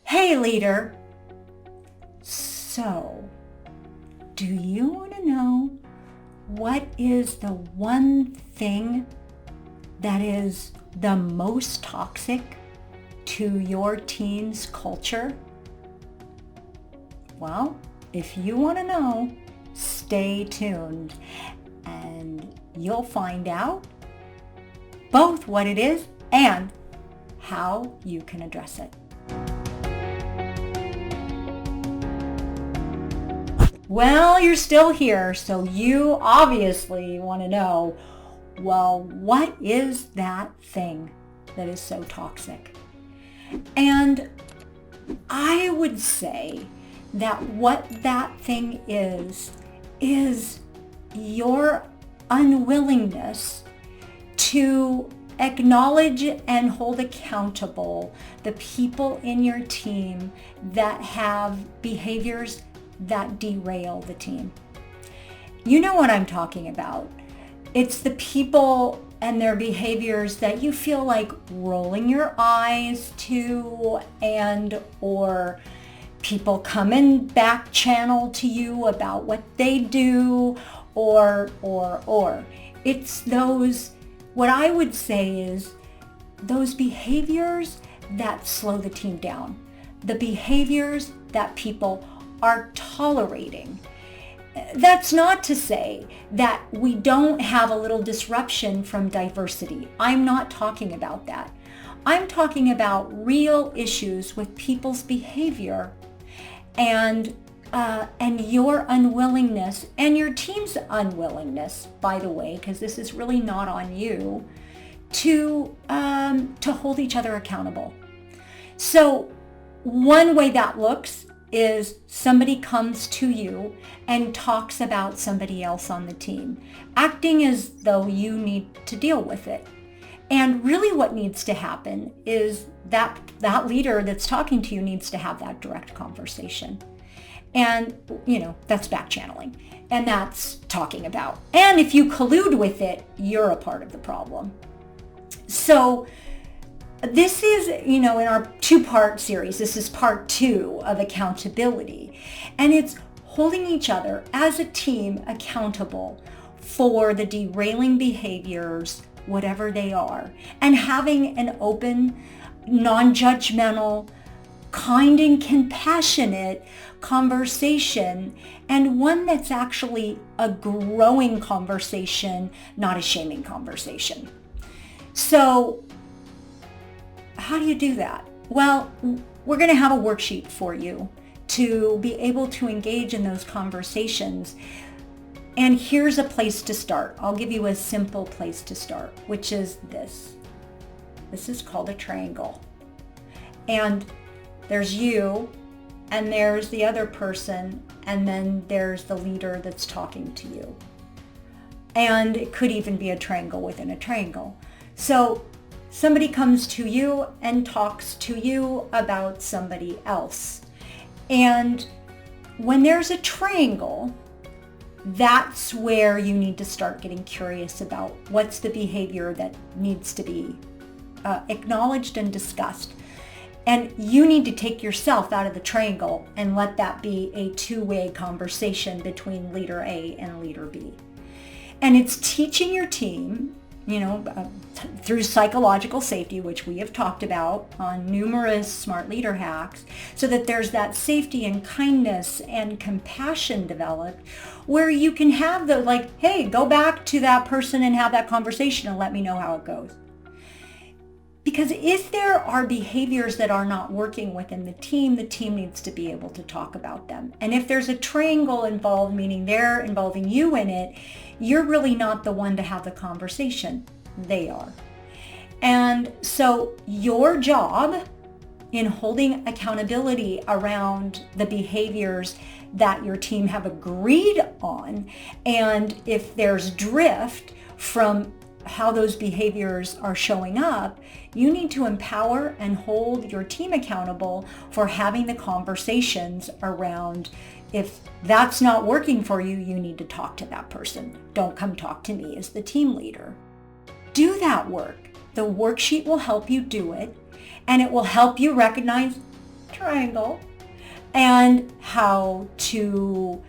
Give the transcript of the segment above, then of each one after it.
Hey leader, so do you want to know what is the one thing that is the most toxic to your team's culture? Well, if you want to know, stay tuned and you'll find out both what it is and how you can address it. Well, you're still here, so you obviously want to know, well, what is that thing that is so toxic? And I would say that what that thing is your unwillingness to acknowledge and hold accountable the people in your team that have behaviors that derail the team. You know what I'm talking about. It's the people and their behaviors that you feel like rolling your eyes to, and or people come and back channel to you about what they do, or. It's those, what I would say is those behaviors that slow the team down, the behaviors that people are tolerating. That's not to say that we don't have a little disruption from diversity. I'm not talking about that. I'm talking about real issues with people's behavior and your unwillingness and your team's unwillingness, by the way, because this is really not on you, to hold each other accountable. So one way that looks is somebody comes to you and talks about somebody else on the team, acting as though you need to deal with it. And really what needs to happen is that leader that's talking to you needs to have that direct conversation. And, that's back channeling. And that's talking about. And if you collude with it, you're a part of the problem. So this is, in our 2-part series, this is part 2 of accountability. And it's holding each other as a team accountable for the derailing behaviors, whatever they are, and having an open, non-judgmental, kind and compassionate conversation, and one that's actually a growing conversation, not a shaming conversation. So how do you do that? Well, we're going to have a worksheet for you to be able to engage in those conversations. And here's a place to start. I'll give you a simple place to start, which is this. This is called a triangle. And there's you, and there's the other person, and then there's the leader that's talking to you. And it could even be a triangle within a triangle. So somebody comes to you and talks to you about somebody else. And when there's a triangle, that's where you need to start getting curious about what's the behavior that needs to be acknowledged and discussed. And you need to take yourself out of the triangle and let that be a two-way conversation between leader A and leader B. And it's teaching your team, through psychological safety, which we have talked about on numerous smart leader hacks, so that there's that safety and kindness and compassion developed where you can have hey, go back to that person and have that conversation and let me know how it goes. Because if there are behaviors that are not working within the team needs to be able to talk about them. And if there's a triangle involved, meaning they're involving you in it, you're really not the one to have the conversation. They are. And so your job in holding accountability around the behaviors that your team have agreed on, and if there's drift from how those behaviors are showing up, you need to empower and hold your team accountable for having the conversations around, if that's not working for you, you need to talk to that person. Don't come talk to me as the team leader. Do that work. The worksheet will help you do it, and it will help you recognize triangle, and how to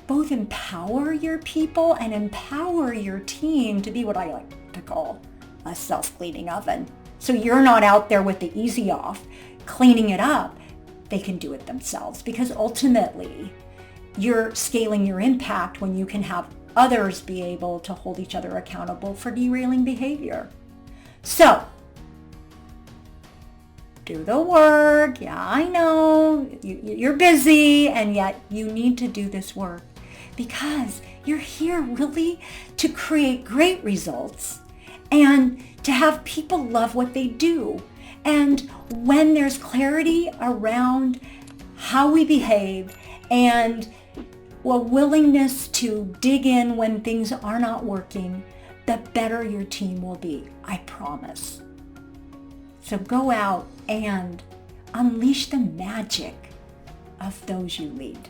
both empower your people and empower your team to be what I like to call a self-cleaning oven. So you're not out there with the easy off cleaning it up. They can do it themselves, because ultimately you're scaling your impact when you can have others be able to hold each other accountable for derailing behavior. So do the work. Yeah, I know you're busy, and yet you need to do this work because you're here really to create great results and to have people love what they do. And when there's clarity around how we behave and a willingness to dig in when things are not working, the better your team will be, I promise. So go out and unleash the magic of those you lead.